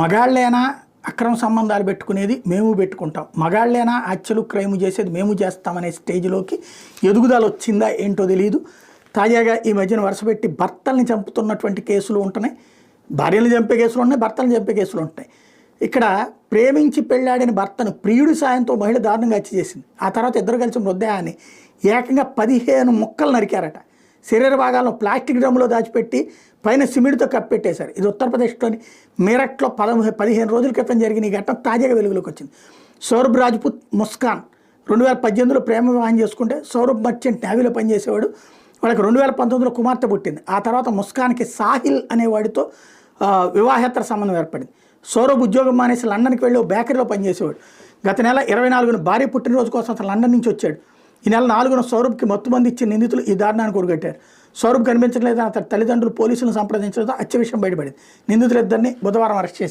మగాళ్ళేనా అక్రమ సంబంధాలు పెట్టుకునేది మేము పెట్టుకుంటాం, మగాళ్ళేనా హత్యలు క్రైమ్ చేసేది మేము చేస్తామనే స్టేజ్లోకి ఎదుగుదల వచ్చిందా ఏంటో తెలియదు. తాజాగా ఈ మధ్యన వరుసపెట్టి భర్తల్ని చంపుతున్నటువంటి కేసులు ఉంటున్నాయి, భార్యలు చంపే కేసులు ఉన్నాయి, భర్తలను చంపే కేసులు ఉంటాయి. ఇక్కడ ప్రేమించి పెళ్ళాడిన భర్తను ప్రియుడి సాయంతో మహిళ దారుణంగా హత్య చేసింది. ఆ తర్వాత ఇద్దరు కలిసి మృతదేహాన్ని ఏకంగా 15 ముక్కలు నరికారట. శరీర భాగాలను ప్లాస్టిక్ డ్రమ్ములో దాచిపెట్టి పైన సిమెంట్తో కప్పెట్టేశారు. ఇది ఉత్తరప్రదేశ్లోని మీరట్లో 15 రోజుల క్రితం జరిగిన ఈ ఘటన తాజాగా వెలుగులోకి వచ్చింది. సౌరభ్ రాజ్పుత్ ముస్కాన్ 2018లో ప్రేమ వివాహం చేసుకుంటే సౌరభ్ మర్చెంట్ నేవీలో పనిచేసేవాడు. వాళ్ళకి 2019లో కుమార్తె పుట్టింది. ఆ తర్వాత ముస్కాన్కి సాహిల్ అనేవాడితో వివాహేతర సంబంధం ఏర్పడింది. సౌరభ్ ఉద్యోగం మానేసి లండన్కి వెళ్ళి బేకరీలో పనిచేసేవాడు. గత నెల 24న భార్య పుట్టినరోజు కోసం అతను లండన్ నుంచి వచ్చాడు. ఈ నెల 4న సౌరభ్కి మత్తుమంది ఇచ్చిన నిందితులు ఈ దారుణాన్ని కొడుగట్టారు. సౌరభ్ కనిపించలేదని అతని తల్లిదండ్రులు పోలీసులను సంప్రదించడంతో హత్య విషయం బయటపడింది. నిందితులిద్దరిని బుధవారం అరెస్ట్ చేశారు.